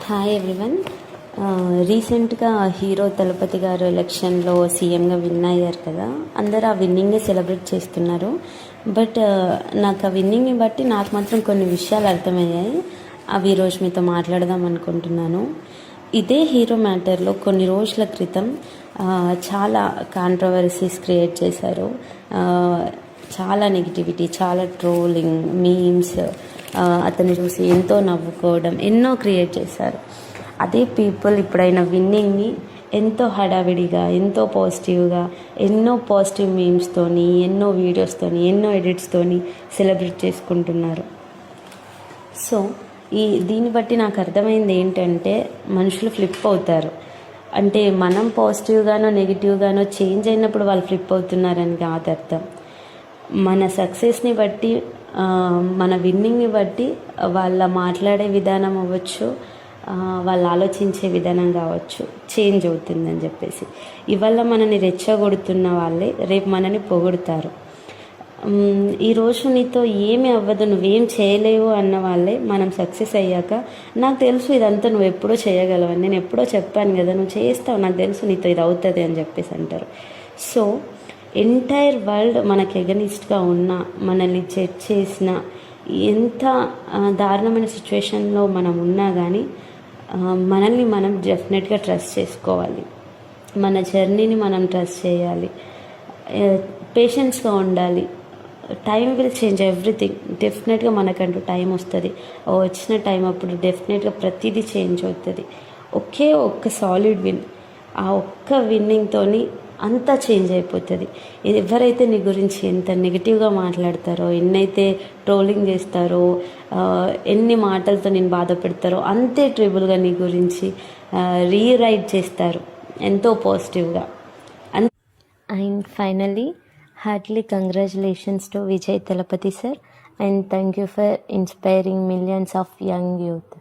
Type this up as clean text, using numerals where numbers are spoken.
Hi everyone. రీసెంట్గా hero Thalapathy గారు ఎలక్షన్లో సీఎంగా విన్ అయ్యారు కదా. అందరూ ఆ విన్నింగ్ని సెలబ్రేట్ చేస్తున్నారు. బట్ నాకు ఆ విన్నింగ్ని బట్టి నాకు మాత్రం కొన్ని విషయాలు అర్థమయ్యాయి. అవి ఈరోజు మీతో మాట్లాడదాం అనుకుంటున్నాను. ఇదే హీరో మ్యాటర్లో కొన్ని రోజుల క్రితం చాలా కాంట్రవర్సీస్ క్రియేట్ చేశారు. చాలా నెగిటివిటీ, చాలా ట్రోలింగ్, మీమ్స్, అతన్ని చూసి ఎంతో నవ్వుకోవడం, ఎన్నో క్రియేట్ చేశారు. అదే పీపుల్ ఇప్పుడైన విన్నింగ్ని ఎంతో హడావిడిగా, ఎంతో పాజిటివ్గా, ఎన్నో పాజిటివ్ మీమ్స్తోని, ఎన్నో వీడియోస్తోని, ఎన్నో ఎడిట్స్తోని సెలబ్రేట్ చేసుకుంటున్నారు. సో దీన్ని బట్టి నాకు అర్థమైంది ఏంటంటే, మనుషులు ఫ్లిప్ అవుతారు. అంటే మనం పాజిటివ్గానో నెగిటివ్గానో చేంజ్ అయినప్పుడు వాళ్ళు ఫ్లిప్ అవుతున్నారని కాదు అర్థం. మన సక్సెస్ని బట్టి, మన విన్నింగ్ని బట్టి వాళ్ళ మాట్లాడే విధానం అవ్వచ్చు, వాళ్ళు ఆలోచించే విధానం కావచ్చు, చేంజ్ అవుతుందని చెప్పేసి. ఇవాళ మనని రెచ్చగొడుతున్న వాళ్ళే రేపు మనని పొగుడుతారు. ఈరోజు నీతో ఏమి అవ్వదు, నువ్వేం చేయలేవు అన్న వాళ్ళే మనం సక్సెస్ అయ్యాక, నాకు తెలుసు ఇదంతా నువ్వు ఎప్పుడో చేయగలవని, నేను ఎప్పుడో చెప్పాను కదా, నువ్వు చేస్తావు, నాకు తెలుసు నీతో ఇది అవుతుంది అని చెప్పేసి అంటారు. సో ఎంటైర్ వరల్డ్ మనకి ఎగనిస్ట్గా ఉన్నా, మనల్ని జడ్జ్ చేసిన, ఎంత దారుణమైన సిచ్యువేషన్లో మనం ఉన్నా కానీ మనల్ని మనం డెఫినెట్గా ట్రస్ట్ చేసుకోవాలి. మన జర్నీని మనం ట్రస్ట్ చేయాలి. పేషెన్స్గా ఉండాలి. Time will change everything. డెఫినెట్గా మనకంటూ టైం వస్తుంది. వచ్చిన టైం అప్పుడు డెఫినెట్గా ప్రతిదీ చేంజ్ అవుతుంది. ఒక్క సాలిడ్ విన్, ఆ ఒక్క విన్నింగ్తోని అంతా చేంజ్ అయిపోతుంది. ఎవరైతే నీ గురించి ఎంత నెగిటివ్గా మాట్లాడతారో, ఎన్నైతే ట్రోలింగ్ చేస్తారో, ఎన్ని మాటలతో నేను బాధ పెడతారో, అంతే ట్రిబుల్గా నీ గురించి రీరైట్ చేస్తారు ఎంతో పాజిటివ్గా. And finally heartily congratulations to Vijay Talapati sir, and thank you for inspiring millions of young youth.